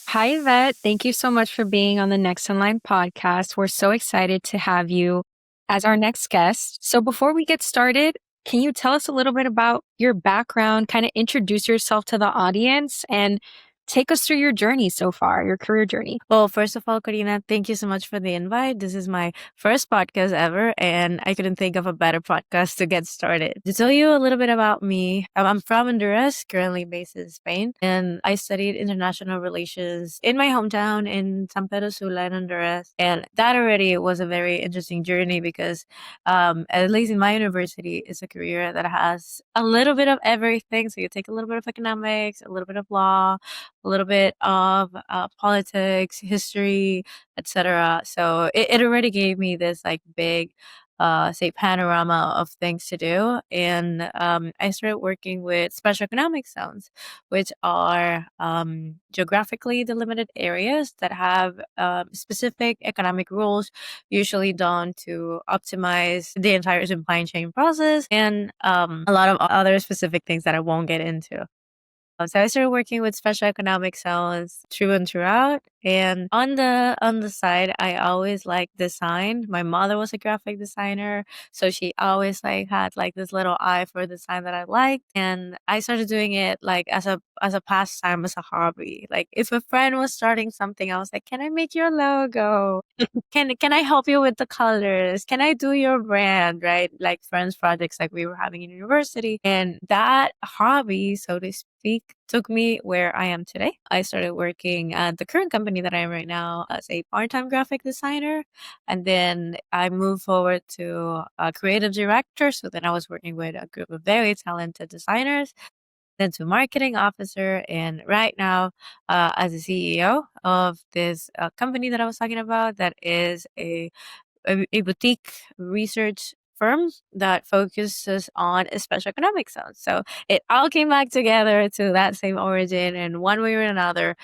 Hi, Yvette. Thank you so much for being on the Next in Line podcast. We're so excited to have you as our next guest. So, before we get started, can you tell us a little bit about your background, kind of introduce yourself to the audience, and take us through your journey so far, your career journey? Well, first of all, Karina, thank you so much for the invite. This is my first podcast ever, and I couldn't think of a better podcast to get started. To tell you a little bit about me, I'm from Honduras, currently based in Spain, and I studied international relations in my hometown in San Pedro Sula in Honduras. And that already was a very interesting journey because, at least in my university, it's a career that has a little bit of everything. So you take a little bit of economics, a little bit of law, a little bit of politics, history, etc. So it already gave me this like big, say, panorama of things to do. And I started working with special economic zones, which are geographically delimited areas that have specific economic rules, usually done to optimize the entire supply chain process and a lot of other specific things that I won't get into. So I started working with special economic zones through and throughout. And on the side, I always liked design. My mother was a graphic designer, so she always like had like this little eye for design that I liked. And I started doing it like as a pastime, as a hobby. Like if a friend was starting something, I was like, "Can I make your logo? Can I help you with the colors? Can I do your brand?" Right? Like friends projects like we were having in university. And that hobby, so to speak, took me where I am today. I started working at the current company that I am right now as a part-time graphic designer. And then I moved forward to a creative director. So then I was working with a group of very talented designers, then to marketing officer, and right now as a CEO of this company that I was talking about, that is a boutique research firm that focuses on special economic zones. So it all came back together to that same origin, and one way or another,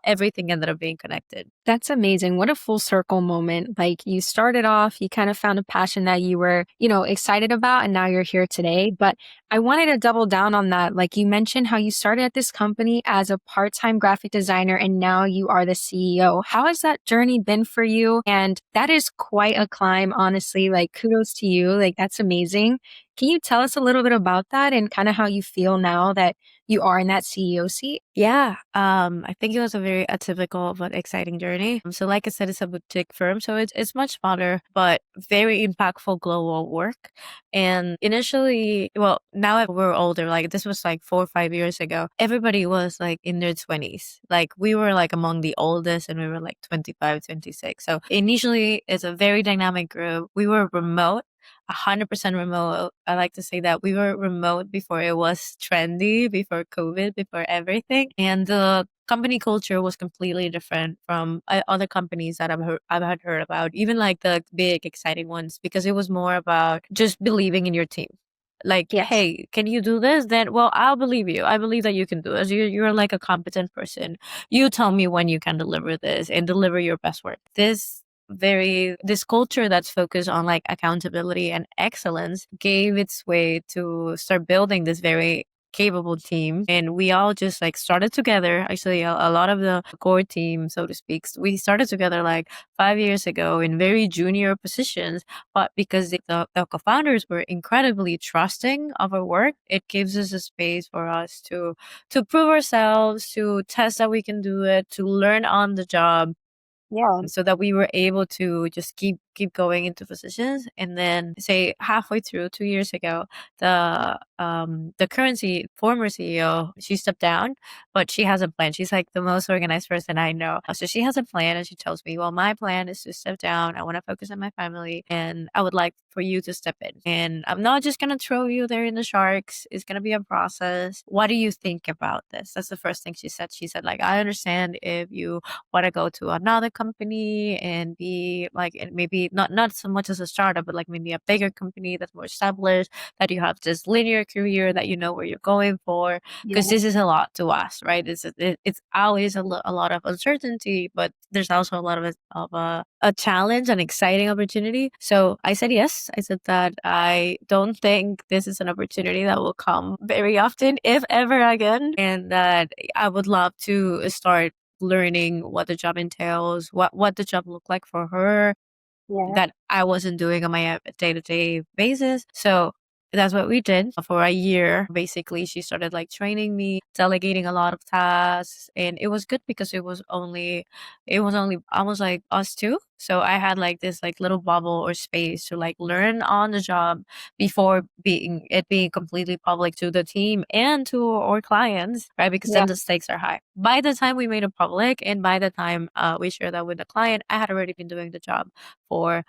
everything ended up being connected. That's amazing. What a full circle moment. Like you started off, you kind of found a passion that you were, excited about, and now you're here today. But I wanted to double down on that. Like you mentioned how you started at this company as a part-time graphic designer and now you are the CEO. How has that journey been for you? And that is quite a climb, honestly. Like kudos to you. Like that's amazing. Can you tell us a little bit about that and kind of how you feel now that you are in that CEO seat? Yeah, I think it was a very atypical but exciting journey. So, like I said, it's a boutique firm, so it's much smaller but very impactful global work. And initially, well, now that we're older, like this was like 4 or 5 years ago, everybody was like in their 20s. Like we were like among the oldest, and we were like 25, 26. So initially, it's a very dynamic group. We were remote. 100% remote. I like to say that we were remote before it was trendy, before COVID, before everything. And the company culture was completely different from other companies that I've had heard about, even like the big exciting ones, because it was more about just believing in your team. Like, Yes. hey, can you do this? Then, well, I'll believe you. I believe that you can do this. You're like a competent person. You tell me when you can deliver this and deliver your best work. This culture that's focused on like accountability and excellence gave its way to start building this very capable team, and we all just like started together. Actually, a lot of the core team, so to speak, we started together like 5 years ago in very junior positions, but because the co-founders were incredibly trusting of our work, it gives us a space for us to prove ourselves, to test that we can do it, to learn on the job, Yeah. so that we were able to just keep going into positions. And then say halfway through 2 years ago, the current former CEO, she stepped down, but she has a plan. She's like the most organized person I know. So she has a plan, and she tells me, well, my plan is to step down. I want to focus on my family, and I would like for you to step in. And I'm not just gonna throw you there in the sharks. It's gonna be a process. What do you think about this? That's the first thing she said. She said, like, I understand if you want to go to another company and be like, and maybe maybe not so much as a startup, but like maybe a bigger company that's more established, that you have this linear career, that you know where you're going for, because Yeah. this is a lot to us, right? It's always a lot of uncertainty, but there's also a lot of a challenge and exciting opportunity. So I said yes. I said that I don't think this is an opportunity that will come very often, if ever again, and that I would love to start learning what the job entails, what the job looked like for her, Yeah. that I wasn't doing on my day-to-day basis. So that's what we did for a year. Basically, she started like training me, delegating a lot of tasks, and it was good because it was only almost like us two. So I had like this like little bubble or space to like learn on the job before being completely public to the team and to our clients, right? Because Yeah. then the stakes are high. By the time we made it public and by the time we shared that with the client, I had already been doing the job for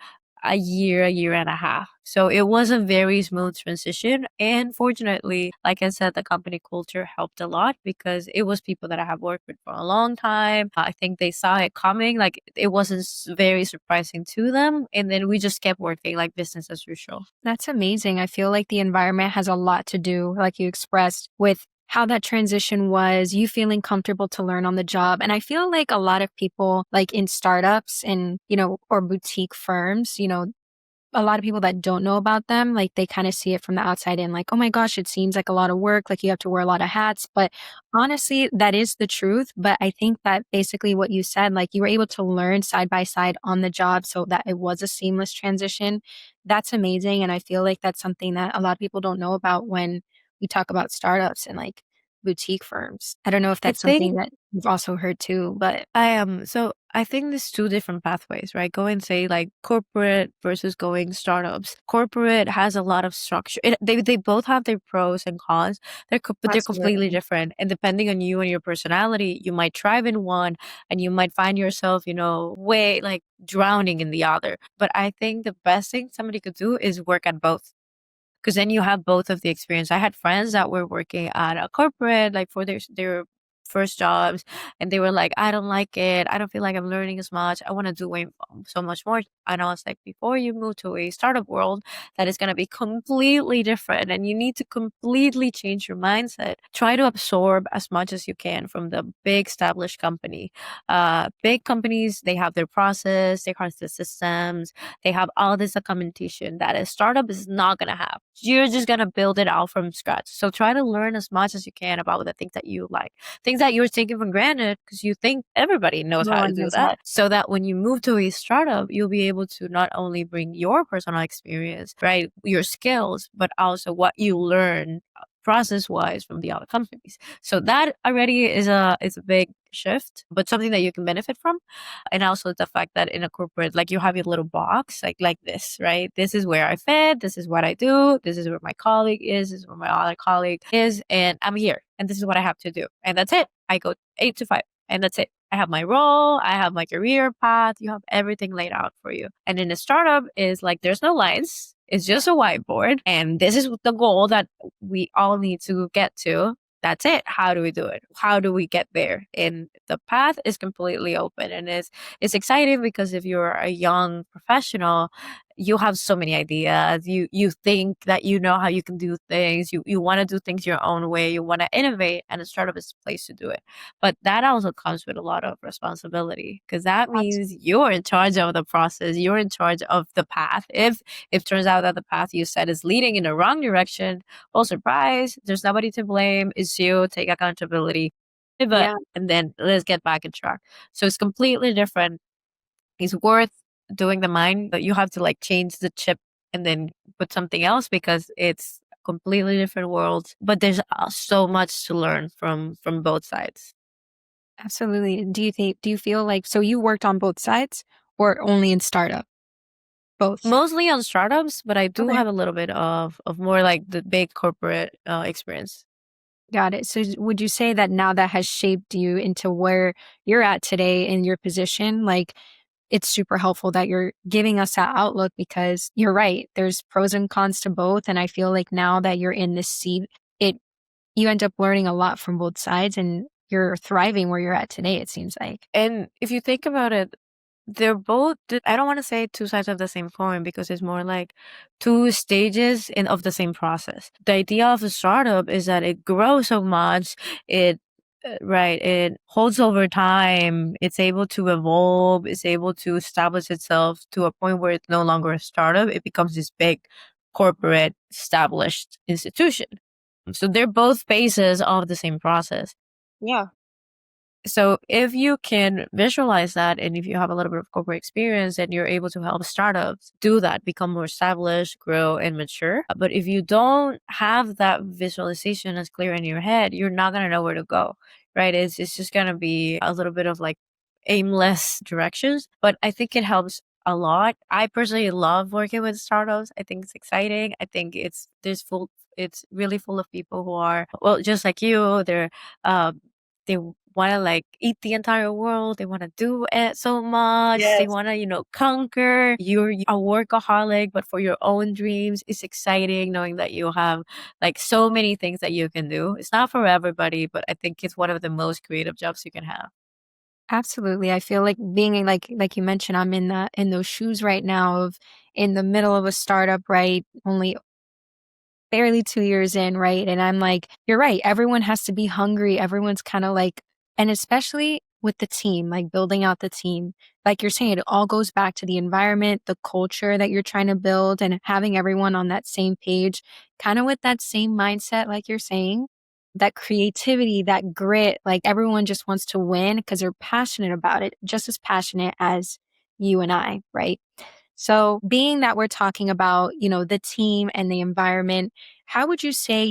a year and a half. So it was a very smooth transition. And fortunately, like I said, the company culture helped a lot because it was people that I have worked with for a long time. I think they saw it coming. Like it wasn't very surprising to them. And then we just kept working like business as usual. That's amazing. I feel like the environment has a lot to do, like you expressed, with how that transition was, you feeling comfortable to learn on the job. And I feel like a lot of people, like in startups and, or boutique firms, a lot of people that don't know about them, like they kind of see it from the outside in, like, oh my gosh, it seems like a lot of work, like you have to wear a lot of hats. But honestly, that is the truth. But I think that basically what you said, like you were able to learn side by side on the job so that it was a seamless transition. That's amazing. And I feel like that's something that a lot of people don't know about when we talk about startups and like boutique firms. I don't know if I that's something think that you've also heard too, but I am. So I think there's two different pathways, right? Going say like corporate versus going startups. Corporate has a lot of structure. They both have their pros and cons. But they're completely absolutely. different. And depending on you and your personality, you might thrive in one, and you might find yourself, way like drowning in the other. But I think the best thing somebody could do is work at both, because then you have both of the experience. I had friends that were working at a corporate, like for their first jobs, and they were like, I don't like it. I don't feel like I'm learning as much. I want to do way so much more. And I was like, before you move to a startup world, that is going to be completely different, and you need to completely change your mindset. Try to absorb as much as you can from the big established company. Big companies, they have their process, they have their systems, they have all this documentation that a startup is not going to have. You're just going to build it out from scratch. So try to learn as much as you can about the things that you like, things that you're taking for granted because you think everybody knows how to Everyone do knows that. that. So that when you move to a startup, you'll be able to not only bring your personal experience, right, your skills, but also what you learn process wise from the other companies. So that already is a big shift, but something that you can benefit from. And also the fact that in a corporate, like you have your little box, like this, right? This is where I fit. This is what I do. This is where my colleague is. This is where my other colleague is, and I'm here. And this is what I have to do, and that's it. I go 8 to 5, and that's it. I have my role. I have my career path. You have everything laid out for you. And in a startup, is like there's no lines. It's just a whiteboard, and this is the goal that we all need to get to. That's it. How do we do it? How do we get there? And the path is completely open, and it's exciting because if you're a young professional, you have so many ideas. You think that you know how you can do things. You want to do things your own way. You want to innovate, and a startup is the place to do it. But that also comes with a lot of responsibility, because that means you're in charge of the process. You're in charge of the path. If it turns out that the path you set is leading in the wrong direction, well, surprise, there's nobody to blame. It's you. Take accountability, pivot, Yeah. and then let's get back in track. So it's completely different. It's worth doing the mind, but you have to like change the chip and then put something else, because it's completely different worlds. But there's so much to learn from both sides. Absolutely. Do you feel like, so you worked on both sides or only in startup? Both. Mostly on startups, but I do Okay. have a little bit of more like the big corporate experience. Got it. So would you say that now that has shaped you into where you're at today in your position? Like it's super helpful that you're giving us that outlook because you're right. There's pros and cons to both. And I feel like now that you're in this seat, it you end up learning a lot from both sides and you're thriving where you're at today, it seems like. And if you think about it, they're both, I don't want to say two sides of the same coin, because it's more like two stages of the same process. The idea of a startup is that it grows so much, it right, it holds over time, it's able to evolve, it's able to establish itself to a point where it's no longer a startup, it becomes this big corporate established institution. So they're both phases of the same process. Yeah. So if you can visualize that, and if you have a little bit of corporate experience, and you're able to help startups do that, become more established, grow, and mature. But if you don't have that visualization as clear in your head, you're not going to know where to go, right? It's just going to be a little bit of like aimless directions. But I think it helps a lot. I personally love working with startups. I think it's exciting. I think it's really full of people who are, well, just like you. They want to like eat the entire world. They want to do it so much. They Yes. want to, conquer. You're a workaholic, but for your own dreams. It's exciting knowing that you have like so many things that you can do. It's not for everybody, but I think it's one of the most creative jobs you can have. Absolutely. I feel like being in, like you mentioned, I'm in those shoes right now of in the middle of a startup, right? Only barely 2 years in, right? And I'm like, you're right. Everyone has to be hungry. Everyone's kind of like, and especially with the team, like building out the team, like you're saying, it all goes back to the environment, the culture that you're trying to build, and having everyone on that same page, kind of with that same mindset, like you're saying, that creativity, that grit, like everyone just wants to win because they're passionate about it, just as passionate as you and I, right? So, being that we're talking about, the team and the environment, how would you say,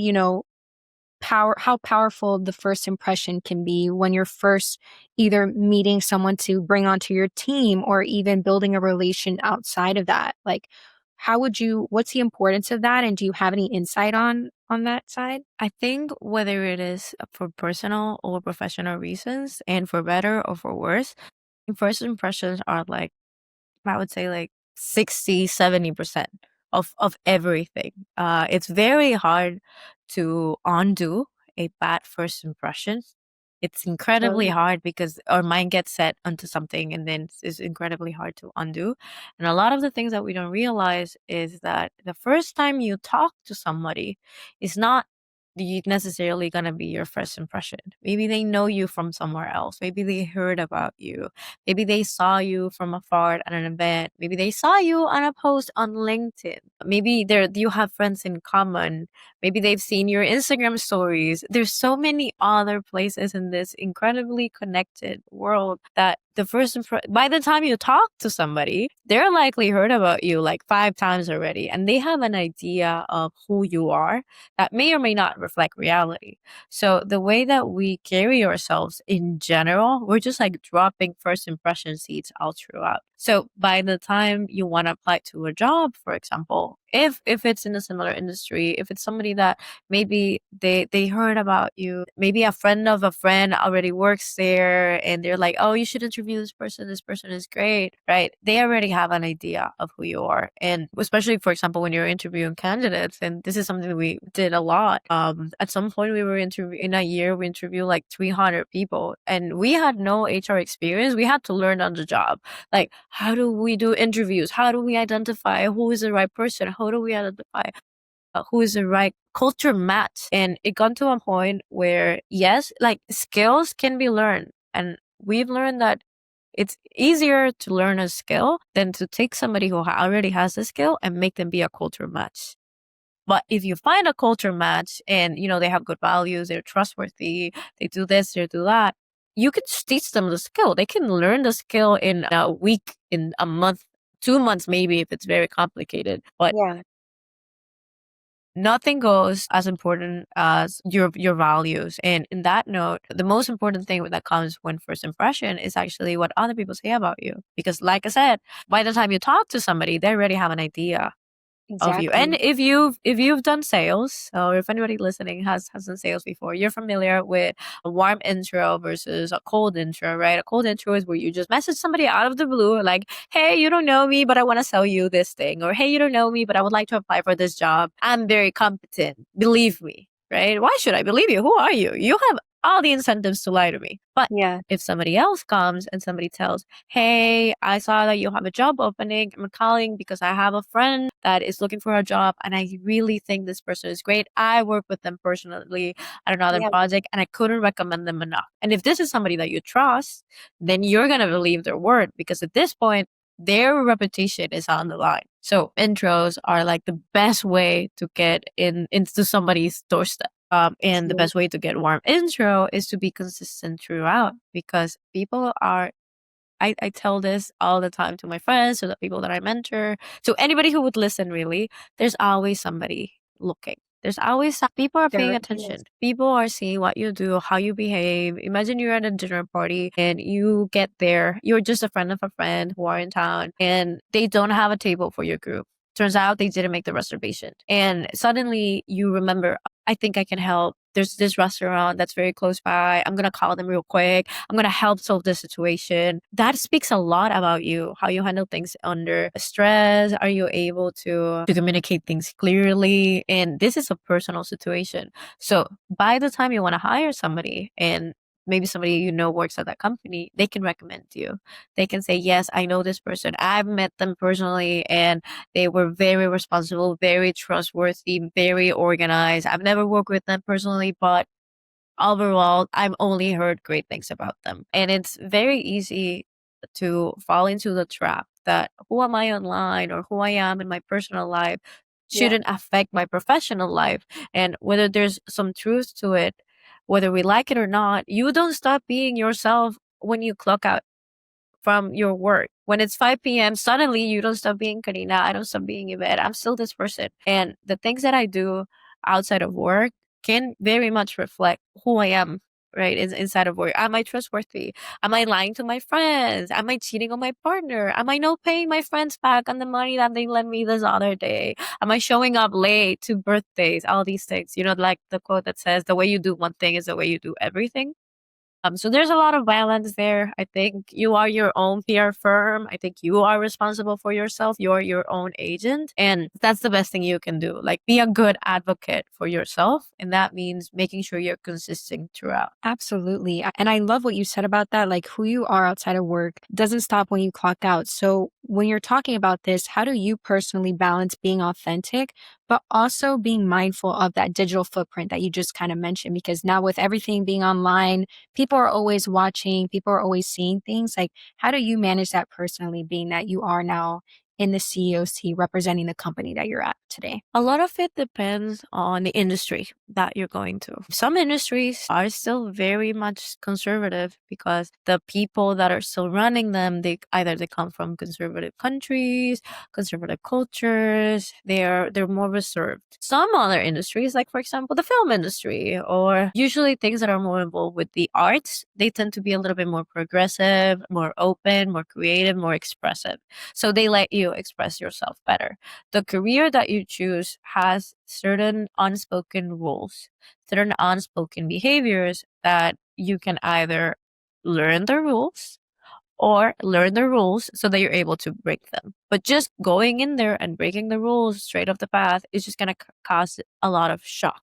how powerful the first impression can be when you're first either meeting someone to bring onto your team or even building a relation outside of that? Like, what's the importance of that? And do you have any insight on that side? I think whether it is for personal or professional reasons, and for better or for worse, first impressions are like, I would say like 60, 70% of everything. It's very hard to undo a bad first impression. It's incredibly Totally. hard because our mind gets set onto something, and then it's incredibly hard to undo. And a lot of the things that we don't realize is that the first time you talk to somebody is not necessarily going to be your first impression. Maybe they know you from somewhere else. Maybe they heard about you. Maybe they saw you from afar at an event. Maybe they saw you on a post on LinkedIn. Maybe you have friends in common. Maybe they've seen your Instagram stories. There's so many other places in this incredibly connected world that by the time you talk to somebody, they're likely heard about you like 5 times already, and they have an idea of who you are that may or may not reflect reality. So the way that we carry ourselves in general, we're just like dropping first impression seeds all throughout. So by the time you want to apply to a job, for example, if it's in a similar industry, if it's somebody that maybe they heard about you, maybe a friend of a friend already works there, and they're like, oh, you should interview this person. This person is great, right? They already have an idea of who you are. And especially, for example, when you're interviewing candidates, and this is something that we did a lot. At some point we were in a year, we interviewed like 300 people, and we had no HR experience. We had to learn on the job. Like, how do we do interviews? How do we identify who is the right person? How do we identify who is the right culture match? And it got to a point where, yes, like skills can be learned. And we've learned that it's easier to learn a skill than to take somebody who already has a skill and make them be a culture match. But if you find a culture match and, they have good values, they're trustworthy, they do this, they do that, you can just teach them the skill. They can learn the skill in a week, in a month, 2 months, maybe, if it's very complicated. But Yeah. nothing goes as important as your values. And in that note, the most important thing that comes when first impression is actually what other people say about you. Because like I said, by the time you talk to somebody, they already have an idea of you. And Exactly. if you've done sales, or if anybody listening has done sales before, you're familiar with a warm intro versus a cold intro, right? A cold intro is where you just message somebody out of the blue, like, hey, you don't know me, but I want to sell you this thing, or hey, you don't know me, but I would like to apply for this job. I'm very competent, believe me, right? Why should I believe you? Who are you? You have all the incentives to lie to me. But Yeah. if somebody else comes and somebody tells, hey, I saw that you have a job opening. I'm calling because I have a friend that is looking for a job and I really think this person is great. I work with them personally at another Yeah. project and I couldn't recommend them enough. And if this is somebody that you trust, then you're going to believe their word because at this point, their reputation is on the line. So intros are like the best way to get into somebody's doorstep. And the best way to get warm intro is to be consistent throughout because people are, I tell this all the time to my friends, to the people that I mentor, to anybody who would listen really, there's always somebody looking. There's always people are paying There attention. is. People are seeing what you do, how you behave. Imagine you're at a dinner party and you get there. You're just a friend of a friend who are in town and they don't have a table for your group. Turns out they didn't make the reservation. And suddenly you remember, I think I can help. There's this restaurant that's very close by. I'm going to call them real quick. I'm going to help solve the situation. That speaks a lot about you, how you handle things under stress. Are you able to communicate things clearly? And this is a personal situation. So by the time you want to hire somebody and maybe somebody you know works at that company, they can recommend you. They can say, yes, I know this person. I've met them personally and they were very responsible, very trustworthy, very organized. I've never worked with them personally, but overall, I've only heard great things about them. And it's very easy to fall into the trap that who am I online or who I am in my personal life Yeah. shouldn't affect my professional life. And whether there's some truth to it, whether we like it or not, you don't stop being yourself when you clock out from your work. When it's 5 p.m., suddenly you don't stop being Karina. I don't stop being Ivette. I'm still this person. And the things that I do outside of work can very much reflect who I am, right? Inside of work. Am I trustworthy? Am I lying to my friends? Am I cheating on my partner? Am I not paying my friends back on the money that they lent me this other day? Am I showing up late to birthdays? All these things. You know, like the quote that says, the way you do one thing is the way you do everything. So there's a lot of balance there. I think you are your own PR firm. I think you are responsible for yourself. You're your own agent. And that's the best thing you can do. Like be a good advocate for yourself. And that means making sure you're consistent throughout. Absolutely. And I love what you said about that. Like who you are outside of work doesn't stop when you clock out. So when you're talking about this, how do you personally balance being authentic, but also being mindful of that digital footprint that you just kind of mentioned? Because now with everything being online, people are always watching, people are always seeing things. Like, how do you manage that personally, being that you are now in the CEO seat representing the company that you're at today? A lot of it depends on the industry that you're going to. Some industries are still very much conservative because the people that are still running them, they come from conservative countries, conservative cultures. They're more reserved. Some other industries, like for example the film industry, or usually things that are more involved with the arts, they tend to be a little bit more progressive, more open, more creative, more expressive. So they let you express yourself better. The career that you choose has certain unspoken rules, certain unspoken behaviors that you can either learn the rules or learn the rules so that you're able to break them. But just going in there and breaking the rules straight off the path is just going to cause a lot of shock.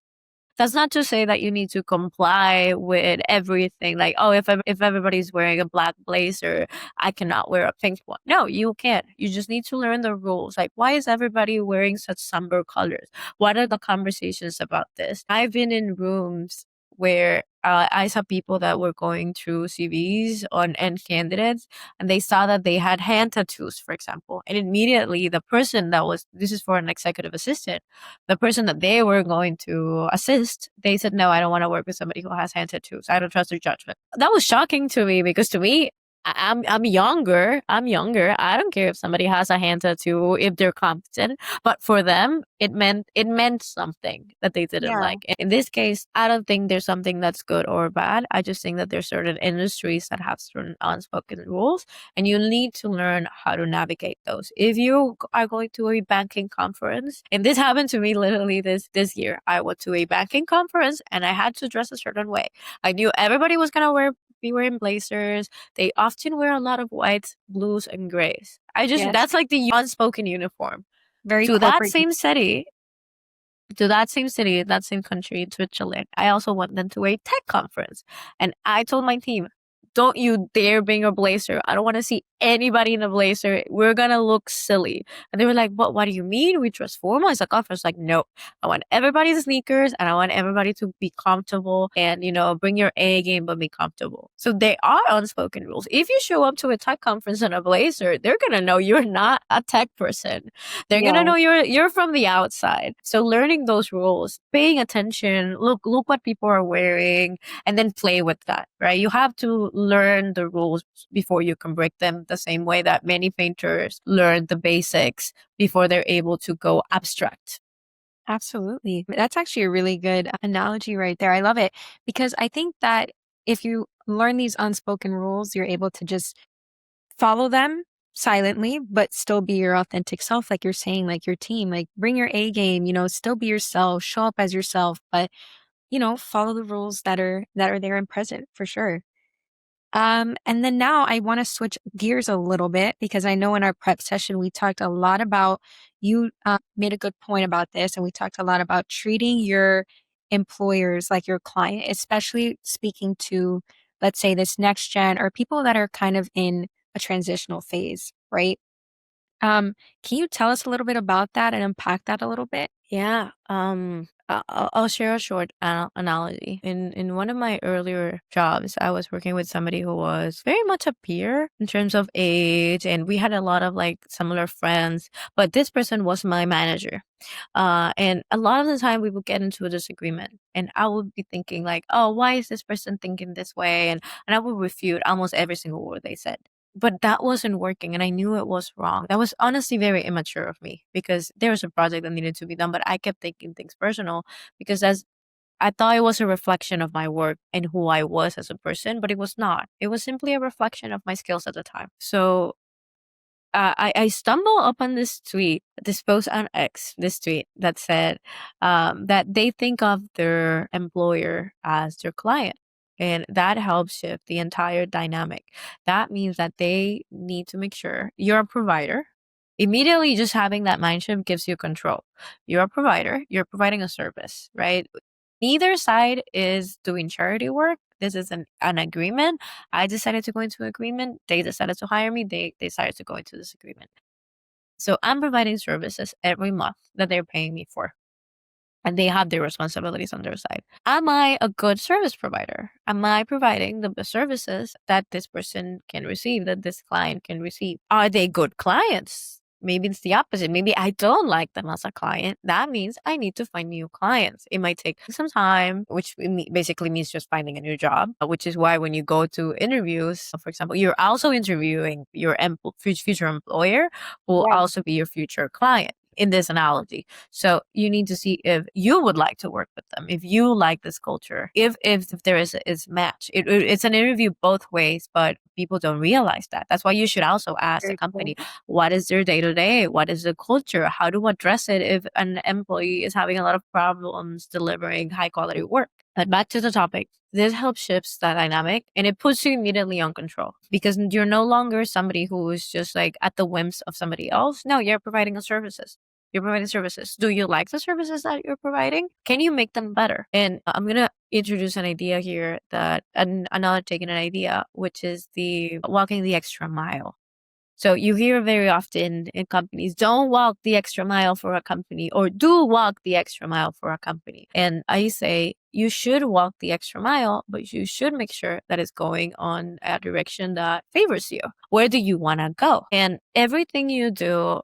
That's not to say that you need to comply with everything. Like, oh, if everybody's wearing a black blazer, I cannot wear a pink one. No, you can't. You just need to learn the rules. Like, why is everybody wearing such somber colors? What are the conversations about this? I've been in rooms where I saw people that were going through CVs on and candidates, and they saw that they had hand tattoos, for example, and immediately the person that was this is for an executive assistant, the person that they were going to assist, they said, no, I don't want to work with somebody who has hand tattoos. I don't trust their judgment. That was shocking to me because to me, I'm younger. I'm younger. I don't care if somebody has a hand tattoo if they're competent. But for them, it meant something that they didn't Yeah. like. In this case, I don't think there's something that's good or bad. I just think that there's certain industries that have certain unspoken rules, and you need to learn how to navigate those. If you are going to a banking conference, and this happened to me literally this year, I went to a banking conference and I had to dress a certain way. I knew everybody was gonna be wearing blazers. They often wear a lot of whites, blues, and grays. Yes. That's like the unspoken uniform. Very To that corporate. same city, to that same city, that same country, Switzerland. I also went then to a tech conference. And I told my team, don't you dare bring a blazer. I don't want to see anybody in a blazer. We're going to look silly. And they were like, what do you mean? We dress formal. It's a conference. Like, no, I want everybody's sneakers and I want everybody to be comfortable and, bring your A game, but be comfortable. So they are unspoken rules. If you show up to a tech conference in a blazer, they're going to know you're not a tech person. They're going to Yeah. know you're from the outside. So learning those rules, paying attention, look what people are wearing, and then play with that, right? You have to learn the rules before you can break them, the same way that many painters learn the basics before they're able to go abstract. Absolutely. That's actually a really good analogy right there. I love it because I think that if you learn these unspoken rules, you're able to just follow them silently, but still be your authentic self. Like you're saying, like your team, like bring your A game, still be yourself, show up as yourself, but, follow the rules that are there and present for sure. And then now I want to switch gears a little bit because I know in our prep session we talked a lot about you made a good point about this, and we talked a lot about treating your employers like your client, especially speaking to, let's say, this next gen or people that are kind of in a transitional phase, right? Can you tell us a little bit about that and unpack that a little bit? Yeah. I'll share a short analogy. In one of my earlier jobs, I was working with somebody who was very much a peer in terms of age, and we had a lot of like similar friends. But this person was my manager, and a lot of the time we would get into a disagreement, and I would be thinking like, "Oh, why is this person thinking this way?" And I would refute almost every single word they said. But that wasn't working, and I knew it was wrong. That was honestly very immature of me because there was a project that needed to be done, but I kept taking things personal because as I thought it was a reflection of my work and who I was as a person, but it was not. It was simply a reflection of my skills at the time. So I stumbled upon this tweet, this post on X, this tweet that said that they think of their employer as their client. And that helps shift the entire dynamic. That means that they need to make sure you're a provider. Immediately, just having that mind shift gives you control. You're a provider, you're providing a service, right? Neither side is doing charity work. This is an agreement. I decided to go into agreement. They decided to hire me. They decided to go into this agreement. So I'm providing services every month that they're paying me for. And they have their responsibilities on their side. Am I a good service provider? Am I providing the best services that this person can receive, that this client can receive? Are they good clients? Maybe it's the opposite. Maybe I don't like them as a client. That means I need to find new clients. It might take some time, which basically means just finding a new job, which is why when you go to interviews, for example, you're also interviewing your future employer who will Yeah. also be your future client in this analogy. So you need to see if you would like to work with them, if you like this culture, if there is a match. It's an interview both ways, but people don't realize that. That's why you should also ask the Very cool. company, what is their day to day? What is the culture? How to address it if an employee is having a lot of problems delivering high quality work? But back to the topic, this helps shifts that dynamic and it puts you immediately on control because you're no longer somebody who is just like at the whims of somebody else. No, you're providing a services. You're providing services. Do you like the services that you're providing? Can you make them better? And I'm going to introduce an idea here that another taking an idea, which is the walking the extra mile. So you hear very often in companies, don't walk the extra mile for a company or do walk the extra mile for a company. And I say you should walk the extra mile, but you should make sure that it's going on a direction that favors you. Where do you want to go? And everything you do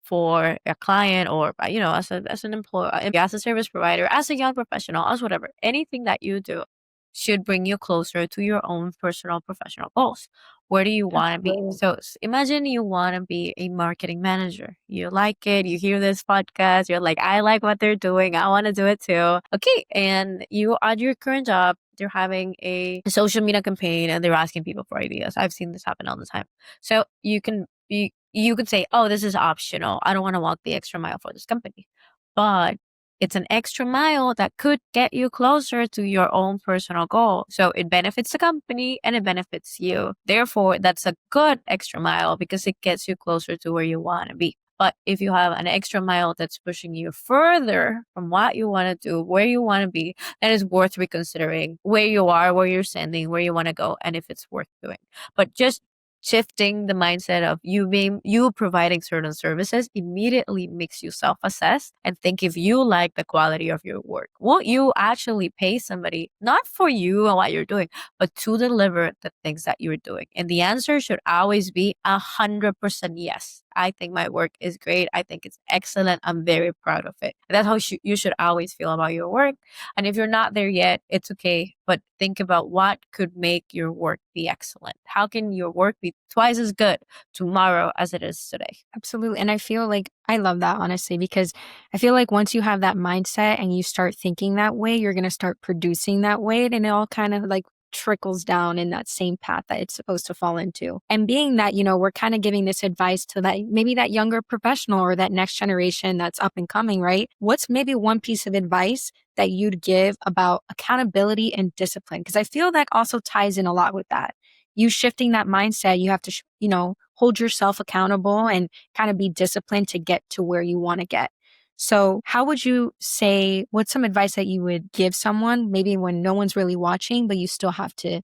for a client or as an employer, as a service provider, as a young professional, as whatever, anything that you do should bring you closer to your own personal professional goals. Where do you want to be? Absolutely. So imagine you want to be a marketing manager. You like it. You hear this podcast. You're like, I like what they're doing. I want to do it too. Okay. And you at your current job, they're having a social media campaign and they're asking people for ideas. I've seen this happen all the time. So you could say, oh, this is optional. I don't want to walk the extra mile for this company. But it's an extra mile that could get you closer to your own personal goal. So it benefits the company and it benefits you. Therefore, that's a good extra mile because it gets you closer to where you want to be. But if you have an extra mile that's pushing you further from what you want to do, where you want to be, then it's worth reconsidering where you are, where you're standing, where you want to go, and if it's worth doing. But just shifting the mindset of you providing certain services immediately makes you self-assess and think if you like the quality of your work. Won't you actually pay somebody not for you and what you're doing, but to deliver the things that you're doing? And the answer should always be 100% yes. I think my work is great. I think it's excellent. I'm very proud of it. That's how you should always feel about your work. And if you're not there yet, it's okay. But think about what could make your work be excellent. How can your work be twice as good tomorrow as it is today? Absolutely. And I feel like I love that, honestly, because I feel like once you have that mindset and you start thinking that way, you're going to start producing that way. And it all kind of like trickles down in that same path that it's supposed to fall into. And being that, we're kind of giving this advice to that maybe that younger professional or that next generation that's up and coming, right? What's maybe one piece of advice that you'd give about accountability and discipline? Because I feel that also ties in a lot with that. You shifting that mindset, you have to, hold yourself accountable and kind of be disciplined to get to where you want to get. So, how would you say, what's some advice that you would give someone, maybe when no one's really watching, but you still have to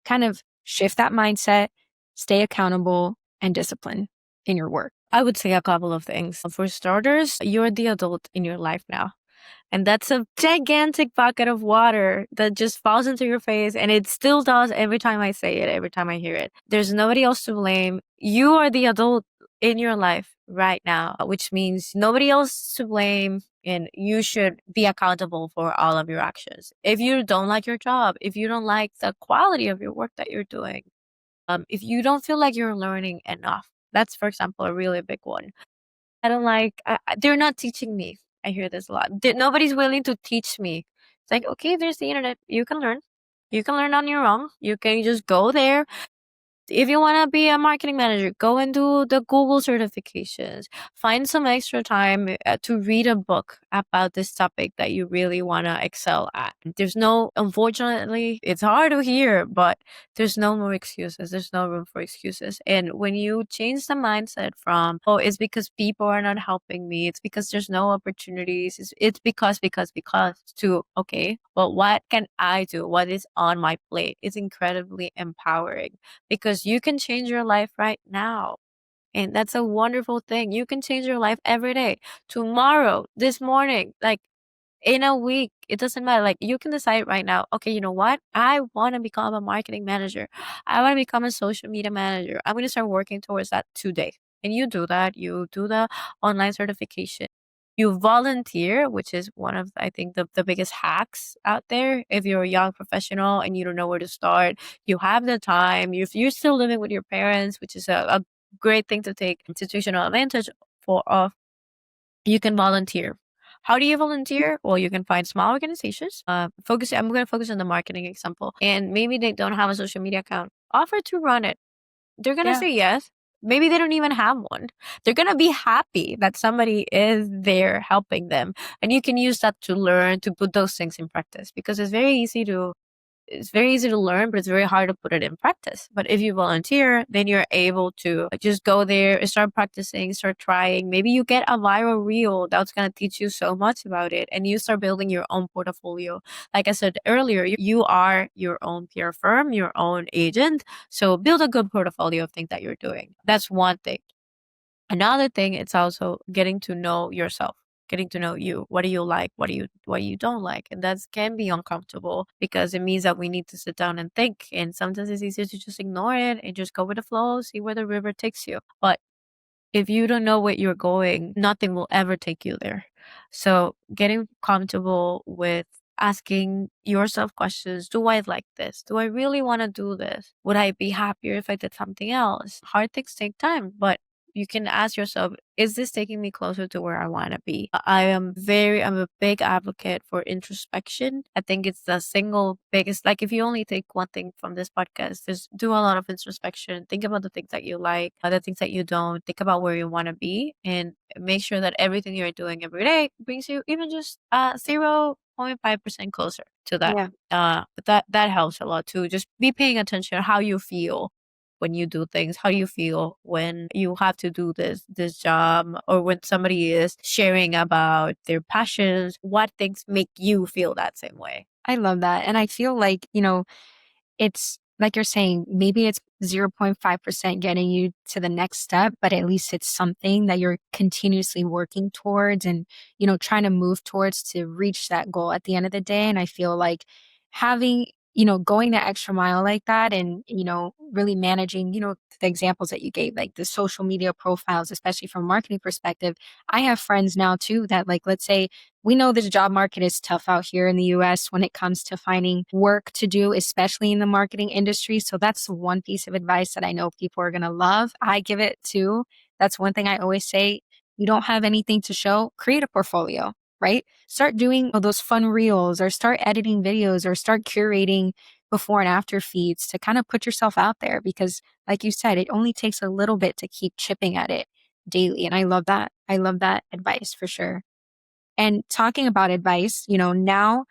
kind of shift that mindset, stay accountable, and discipline in your work? I would say a couple of things. For starters, you're the adult in your life now. And that's a gigantic bucket of water that just falls into your face. And it still does every time I say it, every time I hear it. There's nobody else to blame. You are the adult in your life right now, which means nobody else to blame. And you should be accountable for all of your actions. If you don't like your job, if you don't like the quality of your work that you're doing, if you don't feel like you're learning enough, that's, for example, a really big one. I don't like, they're not teaching me. I hear this a lot. Nobody's willing to teach me. It's like, okay, there's the internet. You can learn. You can learn on your own. You can just go there. If you want to be a marketing manager, go and do the Google certifications. Find some extra time to read a book about this topic that you really want to excel at. Unfortunately, it's hard to hear, but there's no more excuses. There's no room for excuses. And when you change the mindset from, oh, it's because people are not helping me, it's because there's no opportunities, it's because, to, okay, well, what can I do? What is on my plate? It's incredibly empowering because you can change your life right now. And that's a wonderful thing. You can change your life every day, tomorrow, this morning, like in a week. It doesn't matter. Like, you can decide right now, okay, you know what? I want to become a marketing manager. I want to become a social media manager. I'm going to start working towards that today. And you do that. You do the online certification. You volunteer, which is one of, I think, the biggest hacks out there. If you're a young professional and you don't know where to start, you have the time. If you're still living with your parents, which is a great thing to take situational advantage of, you can volunteer. How do you volunteer? Well, you can find small organizations. I'm going to focus on the marketing example. And maybe they don't have a social media account. Offer to run it. They're going to Yeah. say yes. Maybe they don't even have one. They're going to be happy that somebody is there helping them. And you can use that to learn, to put those things in practice, because it's very easy to learn, but it's very hard to put it in practice. But if you volunteer, then you're able to just go there and start practicing, start trying. Maybe you get a viral reel that's going to teach you so much about it, and you start building your own portfolio. Like I said earlier, you are your own PR firm, your own agent. So build a good portfolio of things that you're doing. That's one thing. Another thing, it's also getting to know yourself, getting to know you. What do you like? What do you don't like? And that can be uncomfortable because it means that we need to sit down and think. And sometimes it's easier to just ignore it and just go with the flow, see where the river takes you. But if you don't know where you're going, nothing will ever take you there. So getting comfortable with asking yourself questions. Do I like this? Do I really want to do this? Would I be happier if I did something else? Hard things take time, but you can ask yourself, is this taking me closer to where I want to be? I'm a big advocate for introspection. I think it's the single biggest, like, if you only take one thing from this podcast, just do a lot of introspection. Think about the things that you like, the things that you don't. Think about where you want to be, and make sure that everything you're doing every day brings you even just 0.5% closer to that. Yeah. But that helps a lot too. Just be paying attention to how you feel. when you do things? How do you feel when you have to do this job, or when somebody is sharing about their passions? What things make you feel that same way? I love that. And I feel like, it's like you're saying, maybe it's 0.5% getting you to the next step, but at least it's something that you're continuously working towards and, trying to move towards to reach that goal at the end of the day. And I feel like having, going the extra mile like that and, really managing, the examples that you gave, like the social media profiles, especially from a marketing perspective. I have friends now too that, like, let's say we know this job market is tough out here in the US when it comes to finding work to do, especially in the marketing industry. So that's one piece of advice that I know people are going to love. I give it too. That's one thing I always say. You don't have anything to show, create a portfolio, right? Start doing those fun reels or start editing videos or start curating before and after feeds to kind of put yourself out there because, like you said, it only takes a little bit to keep chipping at it daily. And I love that. I love that advice for sure. And talking about advice, now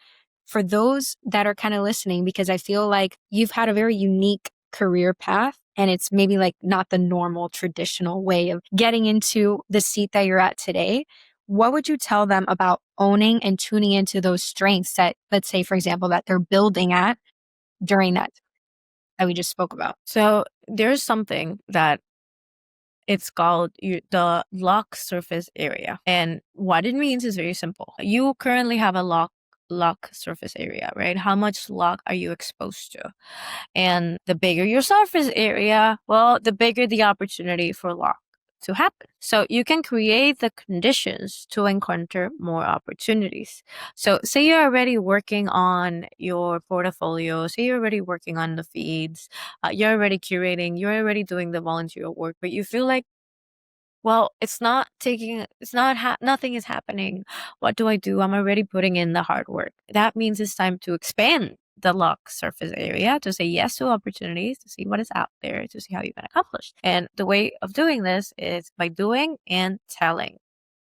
for those that are kind of listening, because I feel like you've had a very unique career path and it's maybe like not the normal traditional way of getting into the seat that you're at today. What would you tell them about owning and tuning into those strengths that, let's say, for example, that they're building at during that we just spoke about? So there's something that it's called the lock surface area. And what it means is very simple. You currently have a lock surface area, right? How much lock are you exposed to? And the bigger your surface area, well, the bigger the opportunity for lock to happen. So you can create the conditions to encounter more opportunities. So say you're already working on your portfolio, say you're already working on the feeds, you're already curating, you're already doing the volunteer work, but you feel like, well, nothing is happening. What do I do? I'm already putting in the hard work. That means it's time to expand the lock surface area, to say yes to opportunities, to see what is out there, to see how you can accomplish. And the way of doing this is by doing and telling.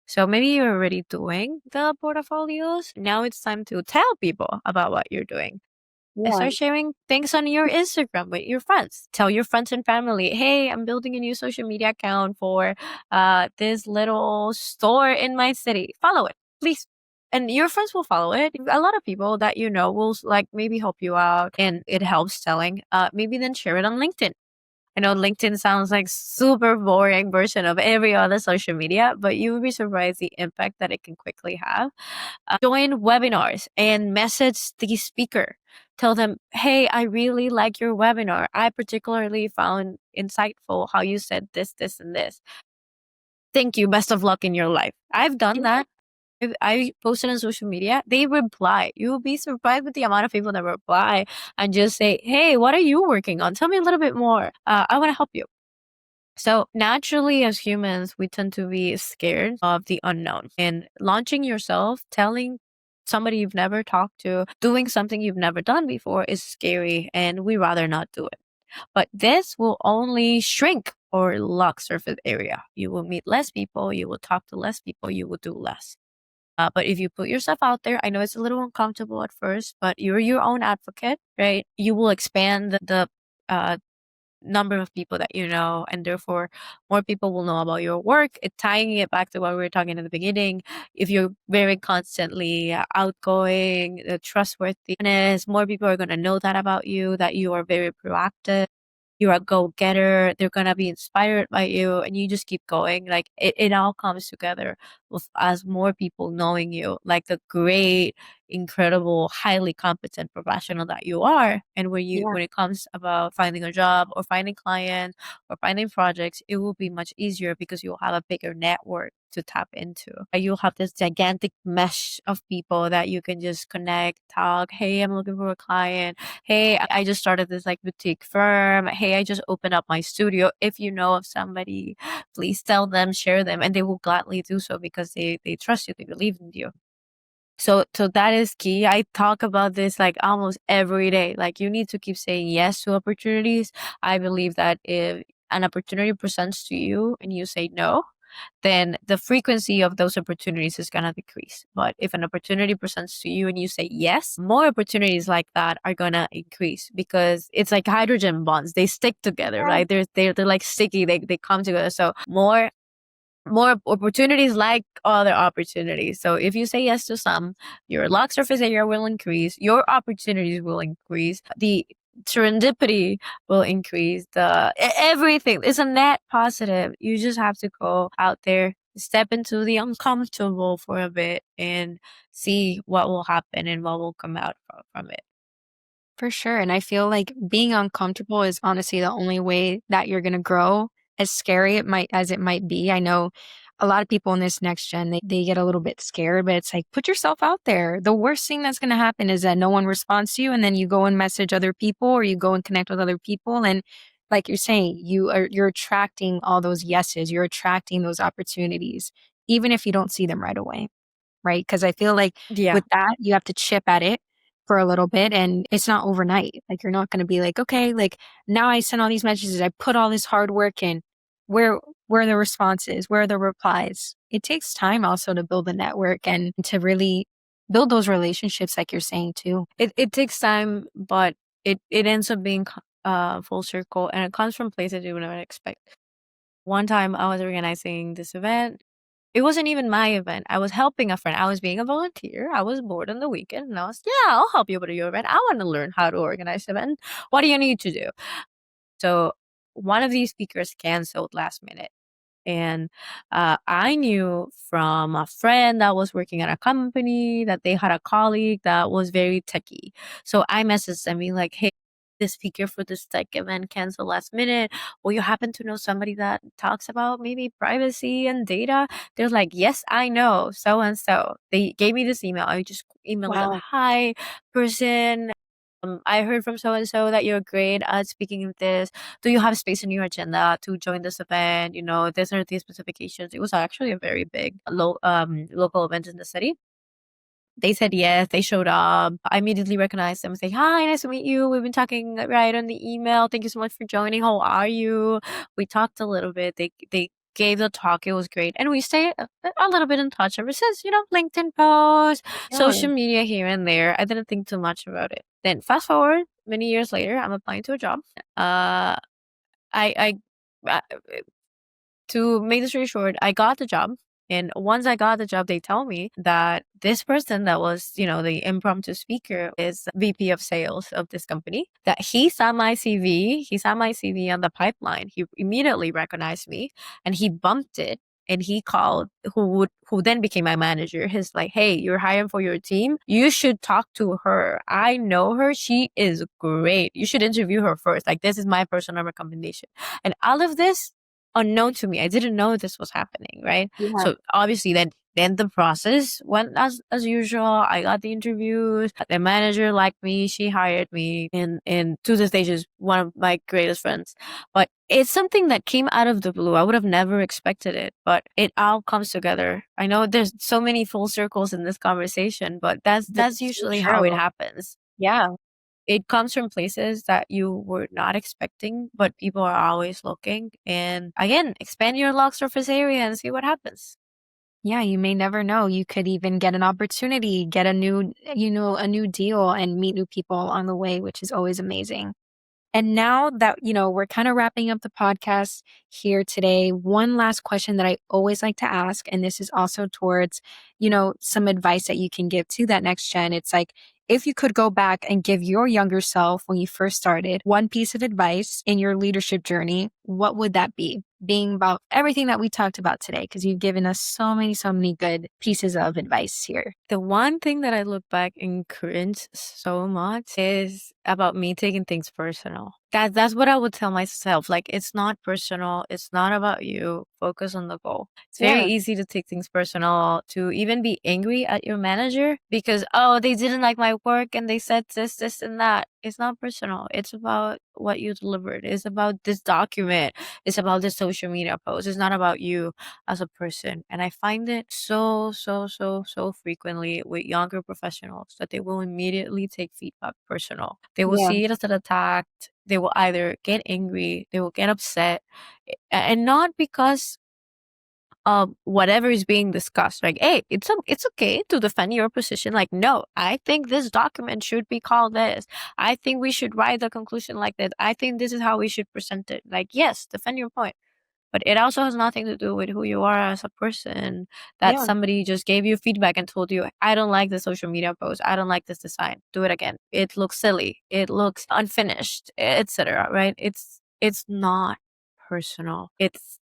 So maybe you're already doing the portfolios. Now it's time to tell people about what you're doing. And Yeah. start sharing things on your Instagram with your friends. Tell your friends and family, hey, I'm building a new social media account for this little store in my city. Follow it, please. And your friends will follow it. A lot of people that you know will like maybe help you out, and it helps telling. Maybe then share it on LinkedIn. I know LinkedIn sounds like super boring version of every other social media, but you will be surprised the impact that it can quickly have. Join webinars and message the speaker. Tell them, hey, I really like your webinar. I particularly found insightful how you said this, this, and this. Thank you. Best of luck in your life. I've done that. If I posted on social media, they reply. You will be surprised with the amount of people that reply and just say, hey, what are you working on? Tell me a little bit more. I want to help you. So naturally, as humans, we tend to be scared of the unknown. And launching yourself, telling somebody you've never talked to, doing something you've never done before is scary, and we rather not do it. But this will only shrink or lock surface area. You will meet less people, you will talk to less people, you will do less. But if you put yourself out there, I know it's a little uncomfortable at first, but you're your own advocate, right? You will expand the number of people that you know, and therefore more people will know about your work. It tying it back to what we were talking in the beginning. If you're very constantly outgoing, trustworthiness, more people are going to know that about you, that you are very proactive, you're a go-getter, they're gonna be inspired by you, and you just keep going. Like it all comes together with as more people knowing you, like the great, incredible, highly competent professional that you are. And Yeah. when it comes about finding a job or finding clients or finding projects, it will be much easier because you'll have a bigger network to tap into. You'll have this gigantic mesh of people that you can just connect, talk, hey, I'm looking for a client. Hey, I just started this like boutique firm. Hey, I just opened up my studio. If you know of somebody, please tell them, share them, and they will gladly do so because they trust you, they believe in you. So that is key. I talk about this like almost every day. Like you need to keep saying yes to opportunities. I believe that if an opportunity presents to you and you say no, then the frequency of those opportunities is going to decrease. But if an opportunity presents to you and you say yes, more opportunities like that are going to increase, because it's like hydrogen bonds. They stick together, Yeah. right? They're like sticky. They come together. So more opportunities like other opportunities. So if you say yes to some, your luck surface area will increase, your opportunities will increase, the serendipity will increase, everything is a net positive. You just have to go out there, step into the uncomfortable for a bit, and see what will happen and what will come out from it. For sure. And I feel like being uncomfortable is honestly the only way that you're going to grow. As scary it might be. I know a lot of people in this next gen, they get a little bit scared, but it's like put yourself out there. The worst thing that's going to happen is that no one responds to you, and then you go and message other people, or you go and connect with other people, and like you're saying, you're attracting all those yeses, you're attracting those opportunities even if you don't see them right away, right? Because I feel like Yeah. with that, you have to chip at it for a little bit, and it's not overnight. Like you're not going to be like, okay, like now I sent all these messages, I put all this hard work in. Where where are the responses? Where are the replies? It takes time also to build a network and to really build those relationships, like you're saying too. It takes time, but it ends up being full circle, and it comes from places you would never expect. One time I was organizing this event. It wasn't even my event. I was helping a friend. I was being a volunteer. I was bored on the weekend, and I was, yeah, I'll help you with your event. I want to learn how to organize an event. What do you need to do? So one of these speakers canceled last minute. And I knew from a friend that was working at a company that they had a colleague that was very techy. So I messaged them being like, hey, the speaker for this tech event canceled last minute. Will you happen to know somebody that talks about maybe privacy and data? They're like, yes, I know, so and so. They gave me this email. I just emailed them, Wow. hi, person. I heard from so and so that you're great at speaking of this. Do you have space in your agenda to join this event? You know, these are the specifications. It was actually a very big local event in the city. They said yes. They showed up. I immediately recognized them. Say hi, nice to meet you. We've been talking right on the email. Thank you so much for joining. How are you? We talked a little bit. They gave the talk. It was great, and we stay a little bit in touch ever since. You know, LinkedIn posts, Yeah. social media here and there. I didn't think too much about it. Then fast forward many years later, I'm applying to a job. I uh, to make the story short, I got the job. And once I got the job, they tell me that this person that was, you know, the impromptu speaker is VP of sales of this company, that he saw my CV. He saw my CV on the pipeline. He immediately recognized me and he bumped it. And he called who then became my manager. He's like, hey, you're hiring for your team. You should talk to her. I know her. She is great. You should interview her first. Like, this is my personal recommendation. And all of this unknown to me. I didn't know this was happening, right? Yeah. So obviously then the process went as usual. I got the interviews. The manager liked me. She hired me, and to this day she's one of my greatest friends. But it's something that came out of the blue. I would have never expected it, but it all comes together. I know there's so many full circles in this conversation, but But that's it's so usually how it true. happens. Yeah. It comes from places that you were not expecting, but people are always looking. And again, expand your log surface area and see what happens. Yeah, you may never know. You could even get an opportunity, get a new, a new deal and meet new people along the way, which is always amazing. And now that, we're kind of wrapping up the podcast here today, one last question that I always like to ask, and this is also towards, some advice that you can give to that next gen. It's like, if you could go back and give your younger self when you first started one piece of advice in your leadership journey, what would that be? Being about everything that we talked about today, because you've given us so many good pieces of advice here. The one thing that I look back and cringe so much is about me taking things personal. That's what I would tell myself. Like, it's not personal. It's not about you. Focus on the goal. It's very Yeah. easy to take things personal, to even be angry at your manager because, oh, they didn't like my work and they said this, and that. It's not personal. It's about what you delivered. It's about this document. It's about this social media post. It's not about you as a person. And I find it so frequently with younger professionals that they will immediately take feedback personal. They will Yeah. see it as an attack. They will either get angry, they will get upset, and not because of whatever is being discussed. Like, hey, it's okay to defend your position. Like, no, I think this document should be called this. I think we should write the conclusion like this. I think this is how we should present it. Like, yes, defend your point. But it also has nothing to do with who you are as a person, that Yeah. somebody just gave you feedback and told you, I don't like the social media post. I don't like this design. Do it again. It looks silly. It looks unfinished, etc. Right? It's not personal. It's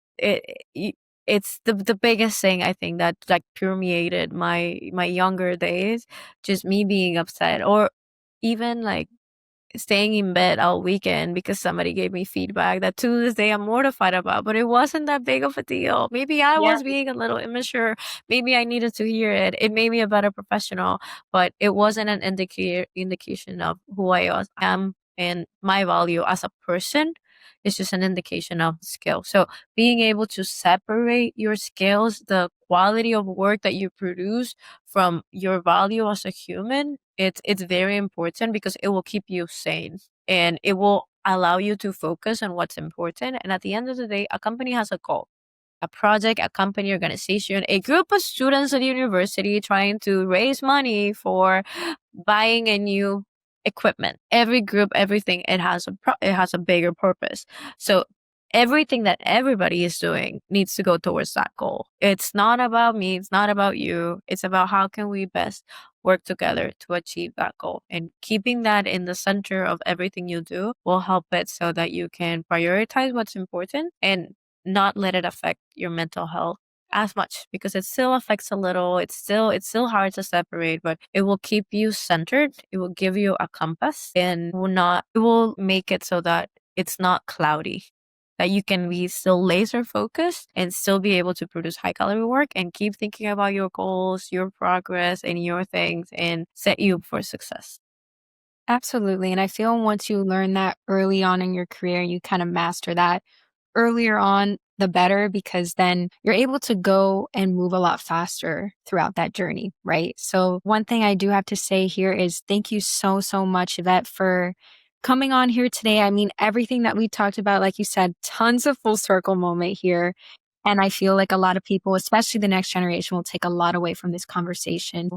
the biggest thing I think that like permeated my younger days, just me being upset, or even like staying in bed all weekend because somebody gave me feedback that to this day I'm mortified about, but it wasn't that big of a deal. Maybe I Yeah. was being a little immature. Maybe I needed to hear it. It made me a better professional, but it wasn't an indication of who I am and my value as a person. It's just an indication of skill. So being able to separate your skills, the quality of work that you produce, from your value as a human, it's very important because it will keep you sane and it will allow you to focus on what's important. And at the end of the day, a company has a goal, a project, a company, organization, a group of students at the university trying to raise money for buying a new equipment. Every group, everything, it has a bigger purpose. So everything that everybody is doing needs to go towards that goal. It's not about me, it's not about you. It's about how can we best work together to achieve that goal. And keeping that in the center of everything you do will help it so that you can prioritize what's important and not let it affect your mental health as much, because it still affects a little. It's still hard to separate, but it will keep you centered. It will give you a compass, and it will make it so that it's not cloudy, that you can be still laser focused and still be able to produce high calorie work and keep thinking about your goals, your progress, and your things, and set you up for success. Absolutely. And I feel once you learn that early on in your career, you kind of master that earlier on, the better, because then you're able to go and move a lot faster throughout that journey, right? So, one thing I do have to say here is thank you so, so much, Yvette, for coming on here today. I mean, everything that we talked about, like you said, tons of full circle moment here. And I feel like a lot of people, especially the next generation, will take a lot away from this conversation.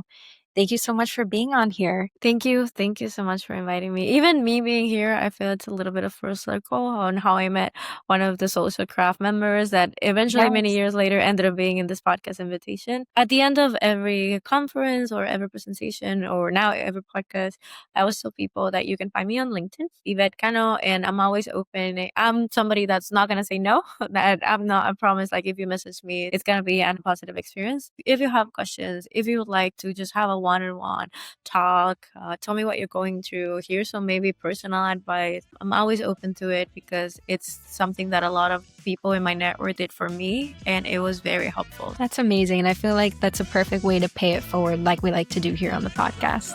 Thank you so much for being on here. Thank you. Thank you so much for inviting me. Even me being here, I feel it's a little bit of full circle on how I met one of the social craft members that eventually, many Yes. years later, ended up being in this podcast invitation. At the end of every conference or every presentation or now every podcast, I always tell people that you can find me on LinkedIn, Ivette Cano, and I'm always open. I'm somebody that's not going to say no. That I'm not, I promise, like if you message me, it's going to be a positive experience. If you have questions, if you would like to just have a one-on-one talk, tell me what you're going through, here's some maybe personal advice, I'm always open to it because it's something that a lot of people in my network did for me and it was very helpful. That's amazing. And I feel like that's a perfect way to pay it forward, like we like to do here on the podcast.